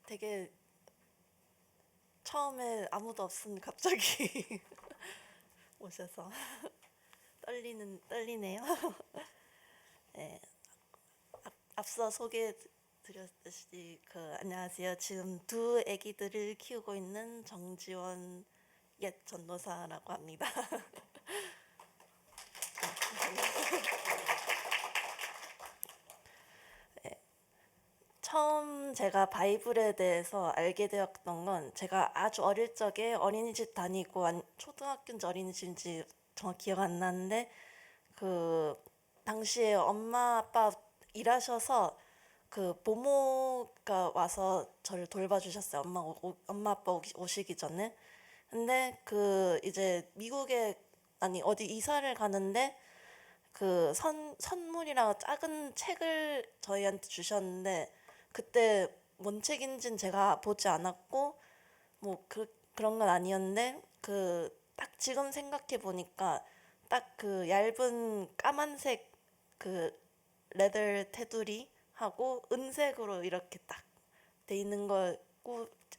되게 처음에 아무도 없으면 갑자기 오셔서 떨리네요. 네, 앞서 소개드렸듯이 안녕하세요. 지금 두 아기들을 키우고 있는 정지원 옛 전도사라고 합니다. 처음 제가 바이블에 대해서 알게 되었던 건 제가 아주 어릴 적에 어린이집 다니고 초등학교인지 어린이집인지 정확히 기억 안 나는데 그 당시에 엄마 아빠 일하셔서 그 보모가 와서 저를 돌봐주셨어요. 엄마 아빠 오시기 전에. 근데 그 이제 미국에 아니 어디 이사를 가는데 그 선물이랑 작은 책을 저희한테 주셨는데 그때 뭔 책인지는 제가 보지 않았고 뭐 그런 건 아니었는데 그 딱 지금 생각해 보니까 딱 그 얇은 까만색 그 레더 테두리 하고 은색으로 이렇게 딱 돼 있는 거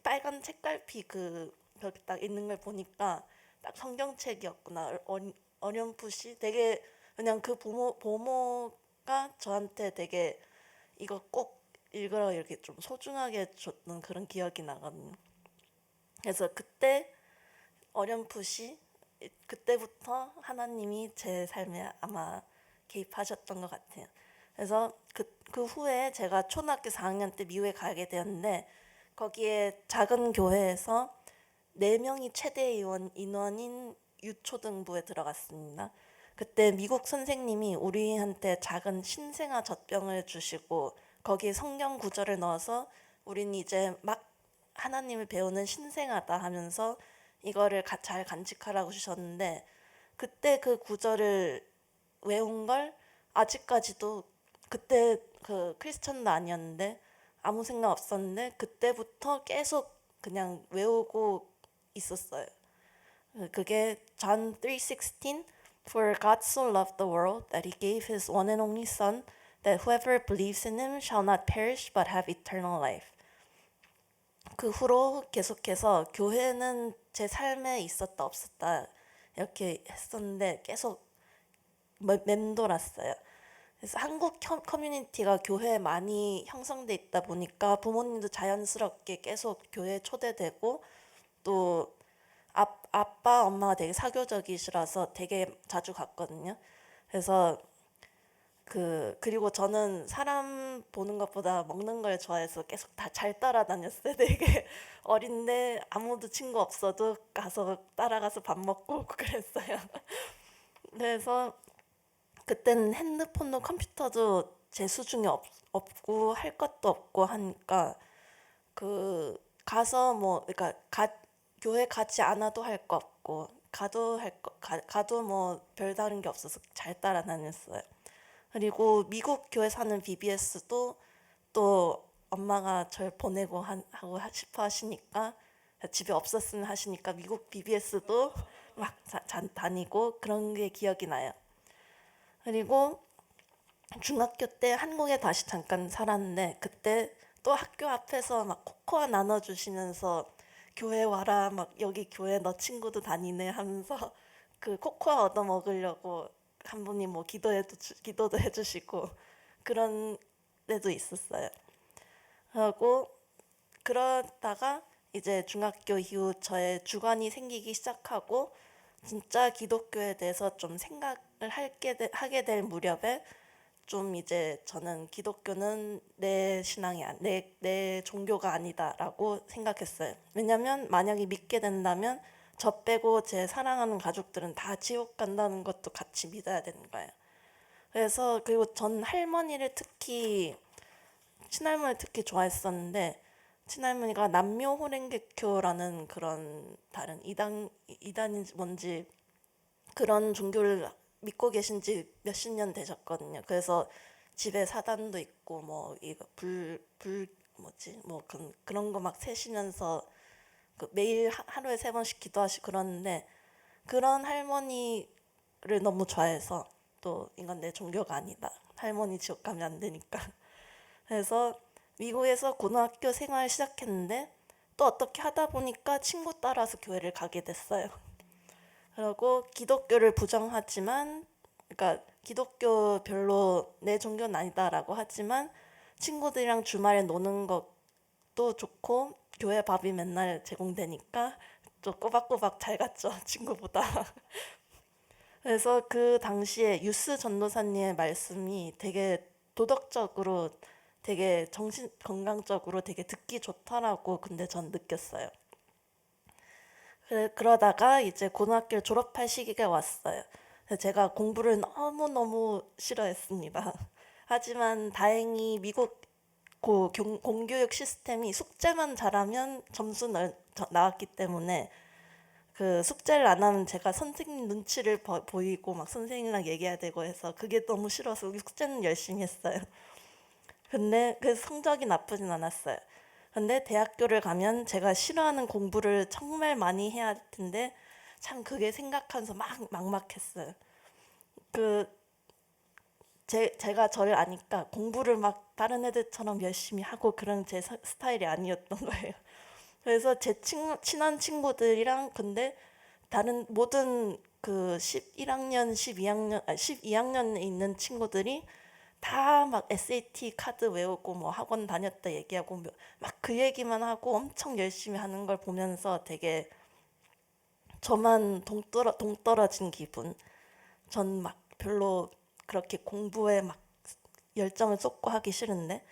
빨간 책갈피 그렇게 딱 있는 걸 보니까 딱 성경책이었구나. 어렴풋이 되게 그냥 그 보모가 저한테 되게 이거 꼭 읽으라 이렇게 좀 소중하게 줬던 그런 기억이 나거든요. 그래서 그때 어렴풋이 그때부터 하나님이 제 삶에 아마 개입하셨던 것 같아요. 그래서 그 후에 제가 초등학교 4학년 때 미국에 가게 되었는데 거기에 작은 교회에서 4명이 최대 인원인 유초등부에 들어갔습니다. 그때 미국 선생님이 우리한테 작은 신생아 젖병을 주시고 거기에 성경 구절을 넣어서 우린 이제 막 하나님을 배우는 신생아다 하면서 이거를 잘 간직하라고 주셨는데 그때 그 구절을 외운 걸 아직까지도 그때 그 크리스천도 아니었는데 아무 생각 없었는데 그때부터 계속 그냥 외우고 있었어요. 그게 John 3:16 For God so loved the world that he gave his one and only son that whoever believes in him shall not perish but have eternal life. 그 후로 계속해서 교회는 제 삶에 있었다 없었다 이렇게 했었는데 계속 맴돌았어요. 그래서 한국 커뮤니티가 교회에 많이 형성돼 있다 보니까 부모님도 자연스럽게 계속 교회에 초대되고 또 아빠 엄마가 되게 사교적이시라서 되게 자주 갔거든요. 그래서 그리고 저는 사람 보는 것보다 먹는 걸 좋아해서 계속 다 잘 따라다녔어요. 되게 어린데 아무도 친구 없어도 가서 따라가서 밥 먹고 오고 그랬어요. 그래서 그때는 핸드폰도 컴퓨터도 제 수중에 없고 할 것도 없고 하니까 가서 뭐 그러니까 교회 가지 않아도 할 거 없고 가도 뭐 별다른 게 없어서 잘 따라다녔어요. 그리고 미국 교회 사는 BBS도 또 엄마가 절 보내고 하고 싶어 하시니까 집에 없었으면 하시니까 미국 BBS도 막 다니고 그런 게 기억이 나요. 그리고 중학교 때 한국에 다시 잠깐 살았는데 그때 또 학교 앞에서 막 코코아 나눠주시면서 교회 와라 막 여기 교회 너 친구도 다니네 하면서 그 코코아 얻어 먹으려고 한 분이 뭐 기도도 해주시고 그런 데도 있었어요. 그리고 그러다가 이제 중학교 이후 저의 주관이 생기기 시작하고 진짜 기독교에 대해서 좀 생각을 하게 될 무렵에 좀 이제 저는 기독교는 내 종교가 아니다라고 생각했어요. 왜냐면 만약에 믿게 된다면 저 빼고 제 사랑하는 가족들은 다 지옥 간다는 것도 같이 믿어야 되는 거예요. 그래서 그리고 전 친할머니 특히 좋아했었는데 친할머니가 남묘 호랭개교라는 그런 다른 이단인지 뭔지 그런 종교를 믿고 계신 지 몇십 년 되셨거든요. 그래서 집에 사단도 있고 뭐 이거 불 뭐지 뭐 그런 거 막 세시면서 매일 하루에 3번씩 기도하시고 그러는데 그런 할머니를 너무 좋아해서 또 이건 내 종교가 아니다. 할머니 지옥 가면 안 되니까. 그래서 미국에서 고등학교 생활 시작했는데 또 어떻게 하다 보니까 친구 따라서 교회를 가게 됐어요. 그리고 기독교를 부정하지만, 그러니까 기독교 별로 내 종교는 아니다라고 하지만 친구들이랑 주말에 노는 것도 좋고 교회 밥이 맨날 제공되니까 또 꼬박꼬박 잘 갔죠, 친구보다. 그래서 그 당시에 유스 전도사님의 말씀이 되게 도덕적으로 되게 정신 건강적으로 되게 듣기 좋더라고 근데 전 느꼈어요. 그러다가 이제 고등학교를 졸업할 시기가 왔어요. 그래서 제가 공부를 너무너무 싫어했습니다. 하지만 다행히 미국 공교육 시스템이 숙제만 잘하면 점수 나왔기 때문에 그 숙제를 안 하면 제가 선생님 눈치를 보이고 막 선생님이랑 얘기해야 되고 해서 그게 너무 싫어서 숙제는 열심히 했어요. 근데 그 성적이 나쁘진 않았어요. 근데 대학교를 가면 제가 싫어하는 공부를 정말 많이 해야 할 텐데 참 그게 생각하면서 막 막막했어요. 그 제가 저를 아니까 공부를 막 다른 애들처럼 열심히 하고 그런 제 스타일이 아니었던 거예요. 그래서 제 친한 친구들이랑 근데 다른 모든 그 11학년, 12학년, 12학년에 있는 친구들이 다 막 SAT 카드 외우고 뭐 학원 다녔다 얘기하고 막 그 얘기만 하고 엄청 열심히 하는 걸 보면서 되게 저만 동떨어진 기분. 전 막 별로 그렇게 공부에 막 열정을 쏟고 하기 싫은데.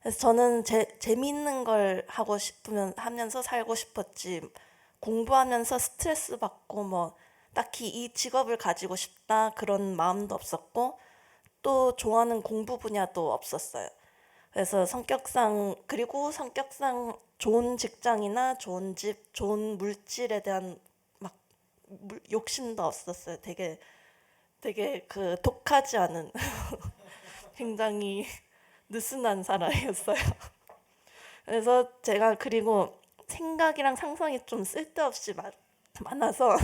그래서 저는 재미있는 걸 하고 싶으면 하면서 살고 싶었지. 공부하면서 스트레스 받고 뭐 딱히 이 직업을 가지고 싶다 그런 마음도 없었고 또 좋아하는 공부 분야도 없었어요. 그래서 그리고 성격상 좋은 직장이나 좋은 집, 좋은 물질에 대한 막 욕심도 없었어요. 되게 그 독하지 않은 굉장히 느슨한 사람이었어요. 그래서 제가 그리고 생각이랑 상상이 좀 쓸데없이 많아서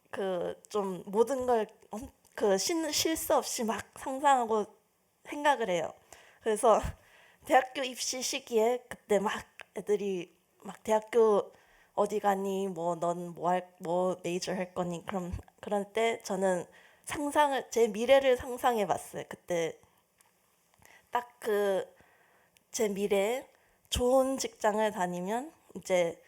그 좀 모든 걸 그 실수 없이 막 상상하고 생각을 해요. 그래서 대학교 입시 시기에 그때 막 애들이 막 대학교 어디 가니 뭐 넌 뭐 메이저 할 거니 그런 때 저는 제 미래를 상상해 봤어요. 그때 딱 제 미래에 좋은 직장을 다니면 이제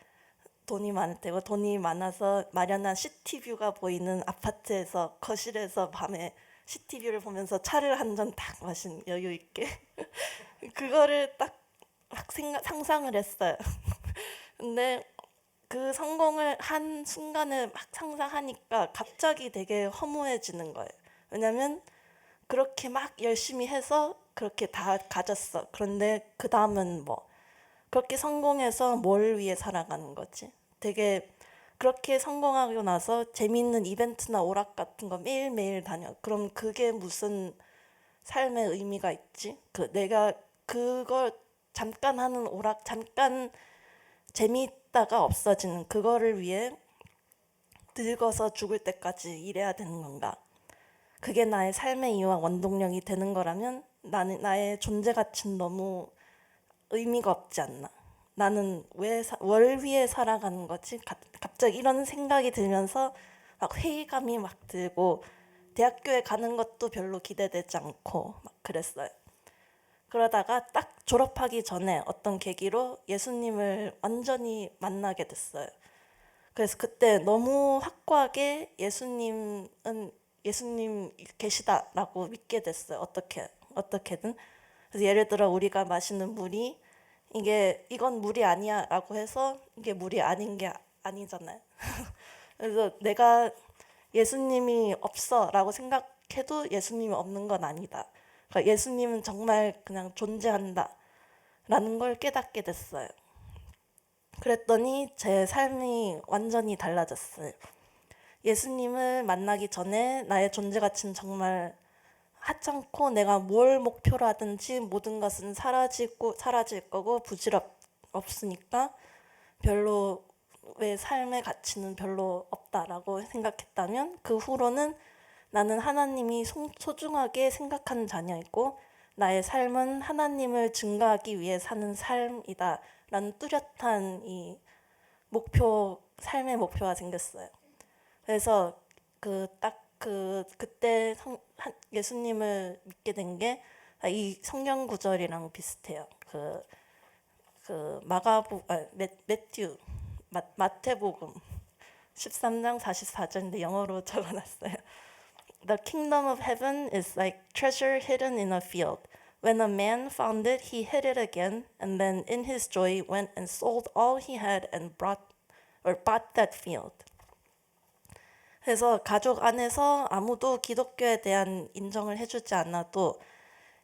돈이 많아서 마련한 시티뷰가 보이는 아파트에서 거실에서 밤에 시티뷰를 보면서 차를 한 잔 딱 마신 여유 있게 그거를 딱 막 상상을 했어요. 근데 그 성공을 한 순간을 막 상상하니까 갑자기 되게 허무해지는 거예요. 왜냐면 그렇게 막 열심히 해서 그렇게 다 가졌어. 그런데 그 다음은 뭐 그렇게 성공해서 뭘 위해 살아가는 거지? 되게 그렇게 성공하고 나서 재밌는 이벤트나 오락 같은 거 매일매일 다녀. 그럼 그게 무슨 삶의 의미가 있지? 내가 그걸 잠깐 하는 오락, 잠깐 재미있다가 없어지는 그거를 위해 늙어서 죽을 때까지 일해야 되는 건가? 그게 나의 삶의 이유와 원동력이 되는 거라면 나의 존재 가치는 너무 의미가 없지 않나? 나는 뭘 위해 살아가는 거지? 갑자기 이런 생각이 들면서 막 회의감이 막 들고 대학교에 가는 것도 별로 기대되지 않고 막 그랬어요. 그러다가 딱 졸업하기 전에 어떤 계기로 예수님을 완전히 만나게 됐어요. 그래서 그때 너무 확고하게 예수님 계시다라고 믿게 됐어요. 어떻게든. 그래서 예를 들어 우리가 마시는 물이 이건 물이 아니야라고 해서 이게 물이 아닌 게 아니잖아요. 그래서 내가 예수님이 없어라고 생각해도 예수님이 없는 건 아니다. 그러니까 예수님은 정말 그냥 존재한다라는 걸 깨닫게 됐어요. 그랬더니 제 삶이 완전히 달라졌어요. 예수님을 만나기 전에 나의 존재 가치는 정말 하찮고 내가 뭘 목표로 하든지 모든 것은 사라질 거고 없으니까 별로 왜 삶의 가치는 별로 없다라고 생각했다면 그 후로는 나는 하나님이 소중하게 생각하는 자녀이고 나의 삶은 하나님을 증거하기 위해 사는 삶이다라는 뚜렷한 이 삶의 목표가 생겼어요. 그래서 그때 예수님을 믿게 된 게 이 성경 구절이랑 비슷해요. 마태복음 13장 44절인데 영어로 적어놨어요. The kingdom of heaven is like treasure hidden in a field. When a man found it, he hid it again, and then in his joy went and sold all he had and bought that field. 그래서 가족 안에서 아무도 기독교에 대한 인정을 해주지 않아도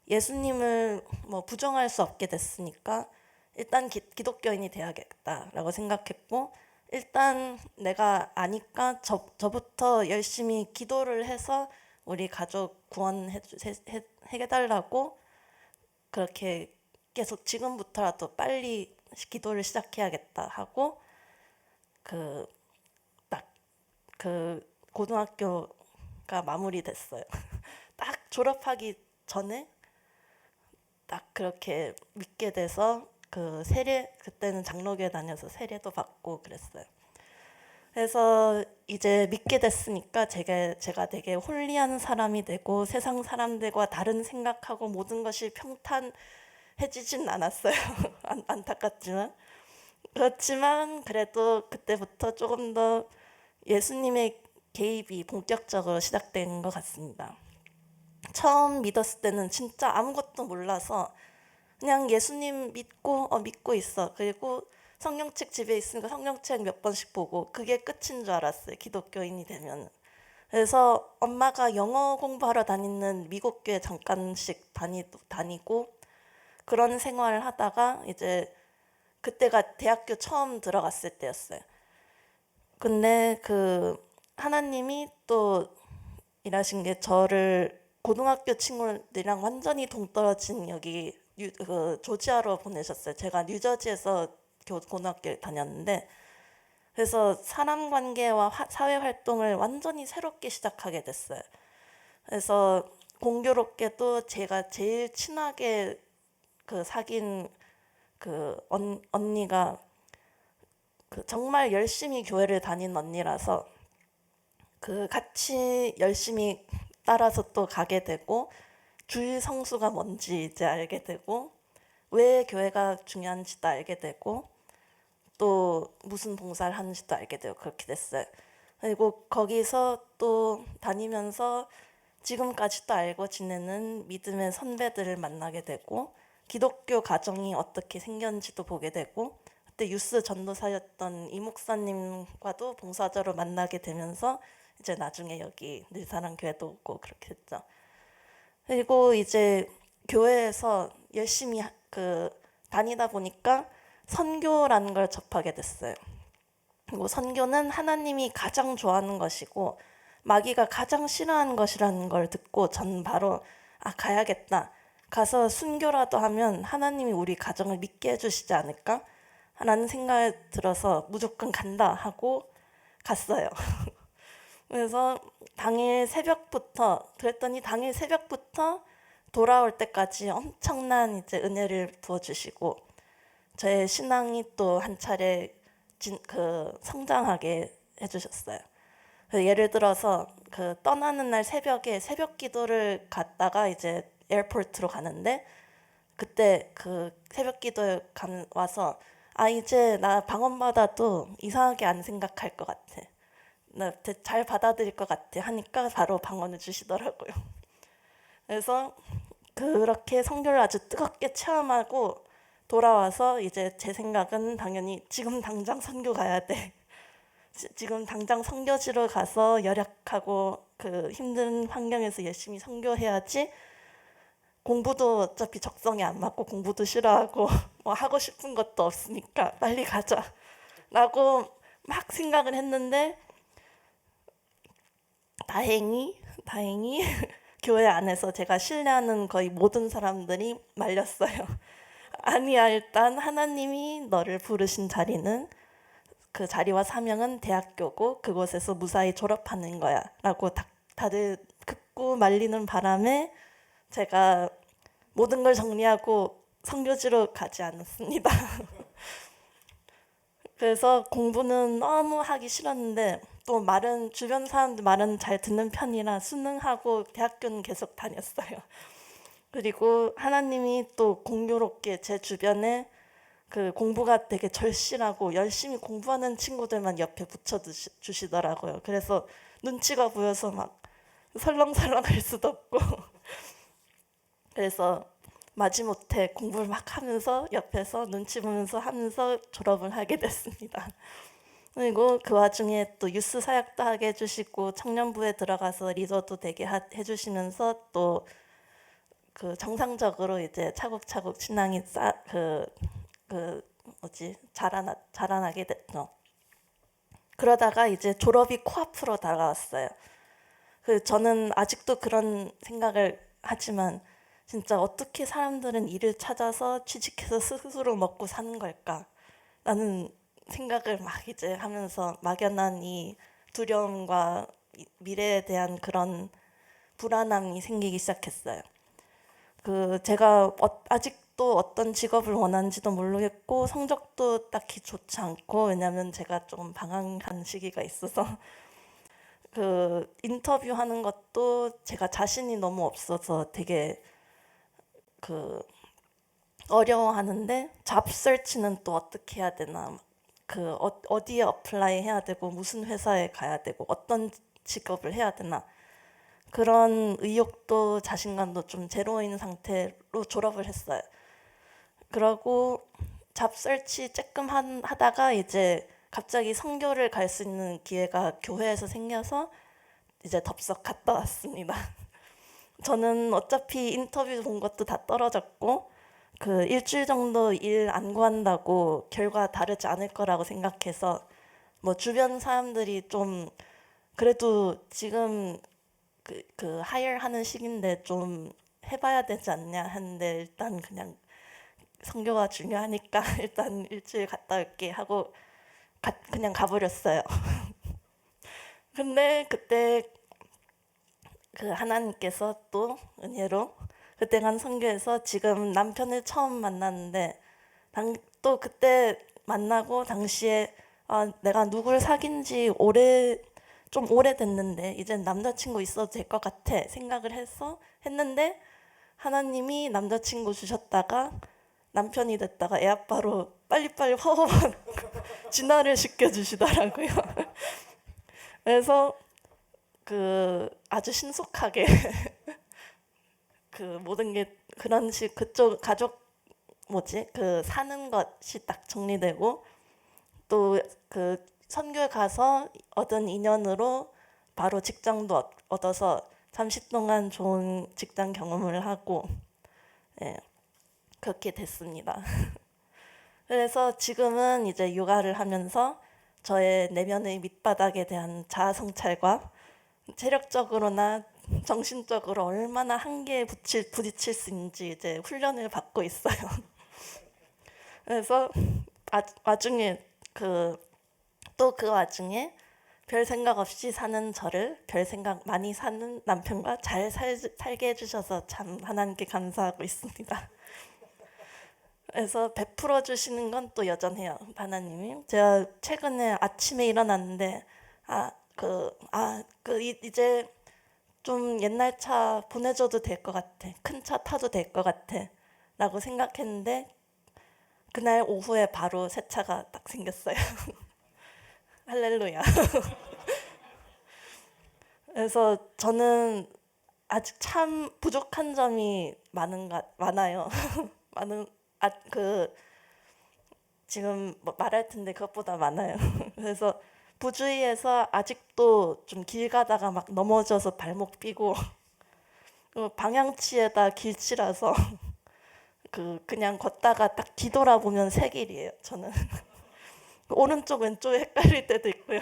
예수님을 부정할 수 없게 됐으니까 일단 기독교인이 돼야겠다라고 생각했고, 일단 내가 아니까 저부터 열심히 기도를 해서 우리 가족 구원해달라고 그렇게 계속 지금부터라도 빨리 기도를 시작해야겠다 하고 고등학교가 마무리됐어요. 딱 졸업하기 전에 딱 그렇게 믿게 돼서 그때는 장로교회 다녀서 세례도 받고 그랬어요. 그래서 이제 믿게 됐으니까 제가 되게 홀리한 사람이 되고 세상 사람들과 다른 생각하고 모든 것이 평탄해지진 않았어요. 안타깝지만. 그렇지만 그래도 그때부터 조금 더 예수님의 개입이 본격적으로 시작된 것 같습니다. 처음 믿었을 때는 진짜 아무것도 몰라서 그냥 예수님 믿고 있어. 그리고 성경책 집에 있으니까 성경책 몇 번씩 보고 그게 끝인 줄 알았어요. 기독교인이 되면. 그래서 엄마가 영어 공부하러 다니는 미국 교회 잠깐씩 다니고 그런 생활을 하다가 이제 그때가 대학교 처음 들어갔을 때였어요. 근데 하나님이 또 일하신 게 저를 고등학교 친구들이랑 완전히 동떨어진 여기 조지아로 보내셨어요. 제가 뉴저지에서 고등학교를 다녔는데, 그래서 사람 관계와 사회 활동을 완전히 새롭게 시작하게 됐어요. 그래서 공교롭게도 제가 제일 친하게 사귄 언니가 정말 열심히 교회를 다닌 언니라서 같이 열심히 따라서 또 가게 되고 주일 성수가 뭔지 이제 알게 되고 왜 교회가 중요한지도 알게 되고 또 무슨 봉사를 하는지도 알게 되고 그렇게 됐어요. 그리고 거기서 또 다니면서 지금까지도 알고 지내는 믿음의 선배들을 만나게 되고 기독교 가정이 어떻게 생겼는지도 보게 되고 그때 유스 전도사였던 이 목사님과도 봉사자로 만나게 되면서 이제 나중에 여기 늘사랑 교회도 오고 그렇게 됐죠. 그리고 이제 교회에서 열심히 다니다 보니까 선교라는 걸 접하게 됐어요. 그리고 선교는 하나님이 가장 좋아하는 것이고 마귀가 가장 싫어하는 것이라는 걸 듣고 전 바로 가야겠다. 가서 순교라도 하면 하나님이 우리 가정을 믿게 해주시지 않을까? 라는 생각이 들어서 무조건 간다 하고 갔어요. 그래서 당일 새벽부터 돌아올 때까지 엄청난 이제 은혜를 부어주시고 저의 신앙이 또 한 차례 성장하게 해주셨어요. 예를 들어서 떠나는 날 새벽에 새벽 기도를 갔다가 이제 에어포트로 가는데 그때 새벽 기도에 와서 이제 나 방언받아도 이상하게 안 생각할 것 같아. 나 잘 받아들일 것 같아 하니까 바로 방언을 주시더라고요. 그래서 그렇게 선교를 아주 뜨겁게 체험하고 돌아와서 이제 제 생각은 당연히 지금 당장 선교 가야 돼. 지금 당장 선교지로 가서 열약하고 힘든 환경에서 열심히 선교해야지. 공부도 어차피 적성에 안 맞고 공부도 싫어하고 하고 싶은 것도 없으니까 빨리 가자 라고 막 생각을 했는데 다행히 교회 안에서 제가 신뢰하는 거의 모든 사람들이 말렸어요. 아니야, 일단 하나님이 너를 부르신 자리는 그 자리와 사명은 대학교고 그곳에서 무사히 졸업하는 거야 라고 다들 극구 말리는 바람에 제가 모든 걸 정리하고 선교지로 가지 않았습니다. 그래서 공부는 너무 하기 싫었는데 또 말은 주변 사람들 말은 잘 듣는 편이라 수능하고 대학교는 계속 다녔어요. 그리고 하나님이 또 공교롭게 제 주변에 그 공부가 되게 절실하고 열심히 공부하는 친구들만 옆에 붙여주시더라고요. 그래서 눈치가 보여서 막 설렁설렁 할 수도 없고 그래서 마지못해 공부를 막 하면서 옆에서 눈치 보면서 하면서 졸업을 하게 됐습니다. 그리고 그 와중에 또 유스 사역도 하게 해주시고 청년부에 들어가서 리더도 되게 해주시면서 또 그 정상적으로 이제 차곡차곡 신앙이 자라나게 됐죠. 그러다가 이제 졸업이 코앞으로 다가왔어요. 저는 아직도 그런 생각을 하지만 진짜 어떻게 사람들은 일을 찾아서 취직해서 스스로 먹고 사는 걸까? 라는 생각을 막 이제 하면서 막연한 이 두려움과 미래에 대한 그런 불안함이 생기기 시작했어요. 제가 아직도 어떤 직업을 원하는지도 모르겠고 성적도 딱히 좋지 않고 왜냐하면 제가 좀 방황한 시기가 있어서 인터뷰하는 것도 제가 자신이 너무 없어서 되게 어려워하는데 잡 서치는 또 어떻게 해야 되나 어디에 어플라이 해야 되고 무슨 회사에 가야 되고 어떤 직업을 해야 되나 그런 의욕도 자신감도 좀 제로인 상태로 졸업을 했어요. 그러고 잡 서치 쬐끔 하다가 이제 갑자기 선교를 갈 수 있는 기회가 교회에서 생겨서 이제 덥석 갔다 왔습니다. 저는 어차피 인터뷰 본 것도 다 떨어졌고 일주일 정도 일 안 구한다고 결과 다르지 않을 거라고 생각해서 뭐 주변 사람들이 좀 그래도 지금 하이어 하는 시기인데 좀 해봐야 되지 않냐 하는데 일단 그냥 선교가 중요하니까 일단 일주일 갔다 올게 하고 그냥 가버렸어요. 근데 그때 하나님께서 또 은혜로 그때 간 선교에서 지금 남편을 처음 만났는데 또 그때 만나고 당시에 내가 누굴 사귄 지 좀 오래됐는데 이제 남자친구 있어도 될 것 같아 생각을 했는데 하나님이 남자친구 주셨다가 남편이 됐다가 애 아빠로 빨리빨리 허허 진화를 시켜주시더라고요. 그래서 아주 신속하게 모든 게 그런 그쪽 가족 사는 것이 딱 정리되고 또 선교에 가서 얻은 인연으로 바로 직장도 얻어서 잠시 동안 좋은 직장 경험을 하고 예, 그렇게 됐습니다. 그래서 지금은 이제 육아를 하면서 저의 내면의 밑바닥에 대한 자아 성찰과 체력적으로나 정신적으로 얼마나 한계에 부딪힐 수 있는지 이제 훈련을 받고 있어요. 그래서 와중에 또 그 와중에 별 생각 없이 사는 저를 별 생각 많이 사는 남편과 잘 살게 해주셔서 참 하나님께 감사하고 있습니다. 그래서 베풀어 주시는 건 또 여전해요. 하나님이. 제가 최근에 아침에 일어났는데 이제 좀 옛날 차 보내줘도 될 것 같아. 큰 차 타도 될 것 같아. 라고 생각했는데 그날 오후에 바로 새 차가 딱 생겼어요. 할렐루야. 그래서 저는 아직 참 부족한 점이 많아요. 많은 지금 말할 텐데 그것보다 많아요. 그래서 부주의해서 아직도 좀 길 가다가 막 넘어져서 발목 삐고 방향치에다 길치라서 그냥 걷다가 딱 뒤돌아보면 새 길이에요. 저는 오른쪽 왼쪽 헷갈릴 때도 있고요.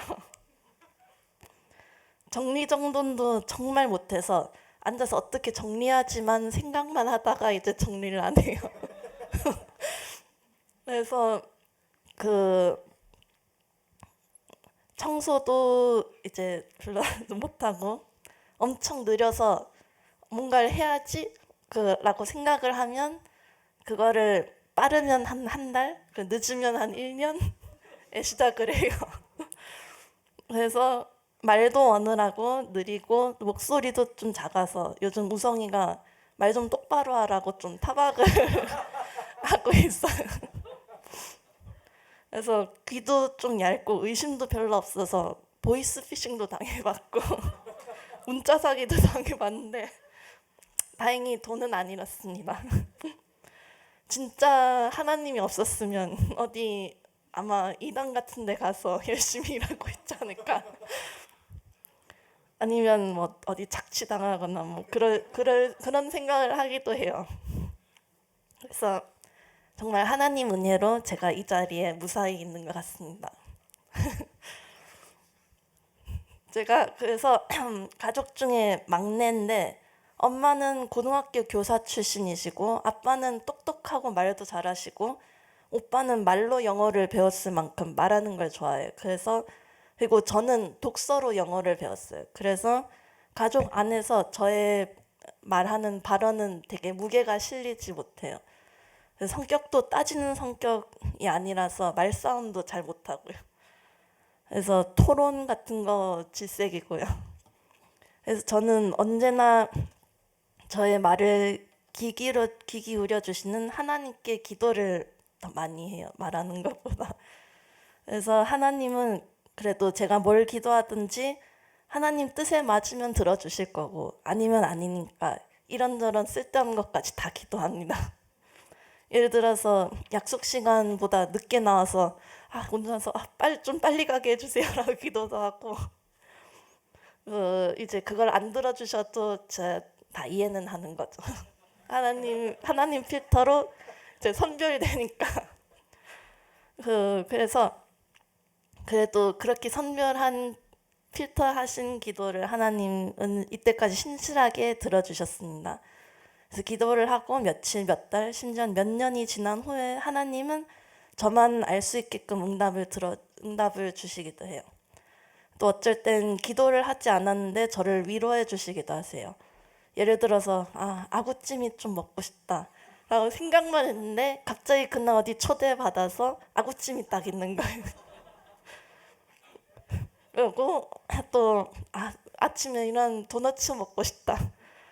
정리정돈도 정말 못해서 앉아서 어떻게 정리하지만 생각만 하다가 이제 정리를 안 해요. 그래서 청소도 이제 별로 못하고 엄청 느려서 뭔가를 해야지 라고 생각을 하면 그거를 빠르면 한 달, 늦으면 한 1년에 시작을 해요. 그래서 말도 어눌하고 느리고 목소리도 좀 작아서 요즘 우성이가 말 좀 똑바로 하라고 좀 타박을 하고 있어요. 그래서 귀도 좀 얇고 의심도 별로 없어서 보이스피싱도 당해봤고 문자 사기도 당해봤는데 다행히 돈은 안 잃었습니다. 진짜 하나님이 없었으면 어디 아마 이단 같은 데 가서 열심히 일하고 있지 않을까. 아니면 뭐 어디 착취당하거나 뭐 그런 생각을 하기도 해요. 그래서 정말 하나님 은혜로 제가 이 자리에 무사히 있는 것 같습니다. 제가 그래서 가족 중에 막내인데 엄마는 고등학교 교사 출신이시고 아빠는 똑똑하고 말도 잘하시고 오빠는 말로 영어를 배웠을 만큼 말하는 걸 좋아해요. 그리고 저는 독서로 영어를 배웠어요. 그래서 가족 안에서 저의 말하는 발언은 되게 무게가 실리지 못해요. 성격도 따지는 성격이 아니라서 말싸움도 잘 못하고요. 그래서 토론 같은 거 질색이고요. 그래서 저는 언제나 저의 말을 귀 기울여 주시는 하나님께 기도를 더 많이 해요. 말하는 것보다. 그래서 하나님은 그래도 제가 뭘 기도하든지 하나님 뜻에 맞으면 들어주실 거고 아니면 아니니까 이런저런 쓸데없는 것까지 다 기도합니다. 예를 들어서 약속 시간보다 늦게 나와서 혼자서 좀 빨리 가게 해주세요라고 기도도 하고 이제 그걸 안 들어주셔도 제가 다 이해는 하는 거죠. 하나님 필터로 이제 선별되니까 그래서 그래도 그렇게 선별한 필터 하신 기도를 하나님은 이때까지 신실하게 들어주셨습니다. 그래서 기도를 하고 며칠, 몇 달, 심지어 몇 년이 지난 후에 하나님은 저만 알 수 있게끔 응답을 주시기도 해요. 또 어쩔 땐 기도를 하지 않았는데 저를 위로해 주시기도 하세요. 예를 들어서 아구찜이 좀 먹고 싶다 라고 생각만 했는데 갑자기 그날 어디 초대받아서 아구찜이 딱 있는 거예요. 그리고 또 아침에 이런 도너츠 먹고 싶다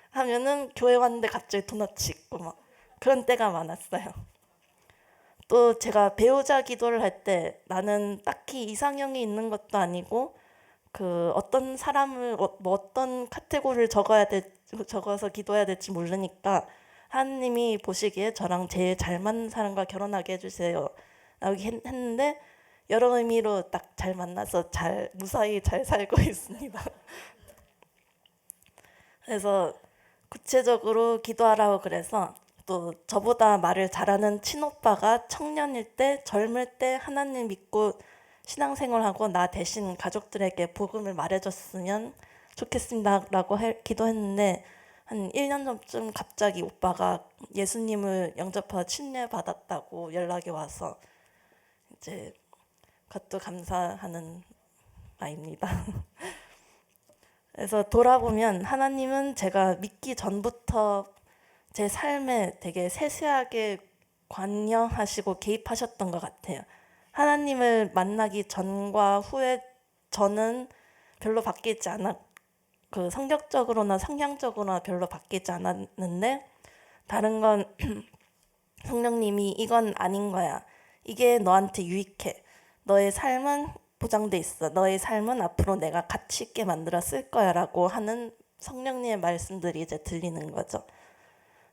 하면은 교회 왔는데 갑자기 도너츠 있고 막 그런 때가 많았어요. 또 제가 배우자 기도를 할 때 나는 딱히 이상형이 있는 것도 아니고 어떤 사람을 뭐 어떤 카테고리를 적어서 기도해야 될지 모르니까 하나님이 보시기에 저랑 제일 잘 맞는 사람과 결혼하게 해주세요 라고 했는데 여러 의미로 딱 잘 만나서 무사히 잘 살고 있습니다. 그래서 구체적으로 기도하라고 그래서 또 저보다 말을 잘하는 친오빠가 청년일 때 젊을 때 하나님 믿고 신앙생활하고 나 대신 가족들에게 복음을 말해줬으면 좋겠습니다라고 기도했는데 한 1년 전쯤 갑자기 오빠가 예수님을 영접하고 침례받았다고 연락이 와서 이제 그것도 감사하는 바입니다. 그래서 돌아보면 하나님은 제가 믿기 전부터 제 삶에 되게 세세하게 관여하시고 개입하셨던 것 같아요. 하나님을 만나기 전과 후에 저는 별로 바뀌지 성격적으로나 성향적으로나 별로 바뀌지 않았는데 다른 건 성령님이 이건 아닌 거야. 이게 너한테 유익해. 너의 삶은 보장돼 있어. 너의 삶은 앞으로 내가 가치 있게 만들어 쓸 거야 라고 하는 성령님의 말씀들이 이제 들리는 거죠.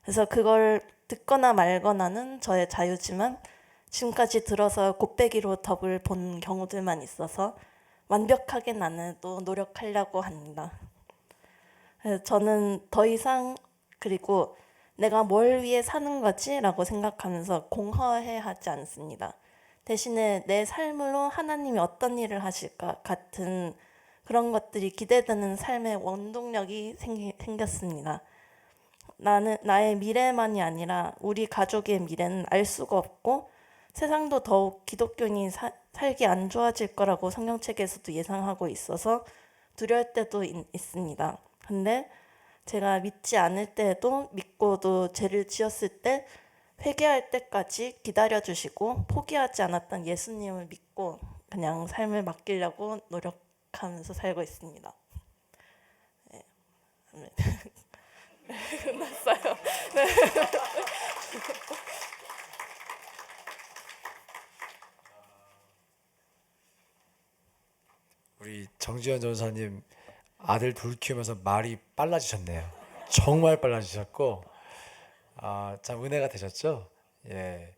그래서 그걸 듣거나 말거나는 저의 자유지만 지금까지 들어서 곱빼기로 덕을 본 경우들만 있어서 완벽하게 나는 또 노력하려고 합니다. 그래서 저는 더 이상 그리고 내가 뭘 위해 사는 거지? 라고 생각하면서 공허해 하지 않습니다. 대신에 내 삶으로 하나님이 어떤 일을 하실까 같은 그런 것들이 기대되는 삶의 원동력이 생겼습니다. 나의 미래만이 아니라 우리 가족의 미래는 알 수가 없고 세상도 더욱 기독교인이 살기 안 좋아질 거라고 성경책에서도 예상하고 있어서 두려울 때도 있습니다. 근데 제가 믿지 않을 때에도 믿고도 죄를 지었을 때 회개할 때까지 기다려주시고 포기하지 않았던 예수님을 믿고 그냥 삶을 맡기려고 노력하면서 살고 있습니다. 네, 아멘. 끝났어요. 네. 우리 정지현 전사님 아들 둘 키우면서 말이 빨라지셨네요. 정말 빨라지셨고, 참 은혜가 되셨죠? 예.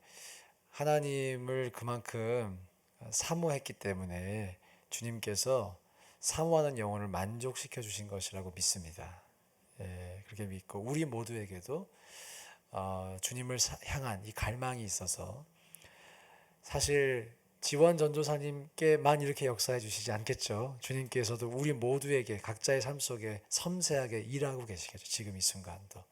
하나님을 그만큼 사모했기 때문에 주님께서 사모하는 영혼을 만족시켜 주신 것이라고 믿습니다. 예, 그렇게 믿고 우리 모두에게도 주님을 향한 이 갈망이 있어서 사실 지원 전도사님께만 이렇게 역사해 주시지 않겠죠. 주님께서도 우리 모두에게 각자의 삶 속에 섬세하게 일하고 계시겠죠. 지금 이 순간도.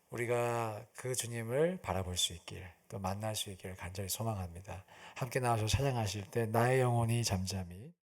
우리가 그 주님을 바라볼 수 있길 또 만날 수 있기를 간절히 소망합니다. 함께 나와서 찬양하실 때 나의 영혼이 잠잠히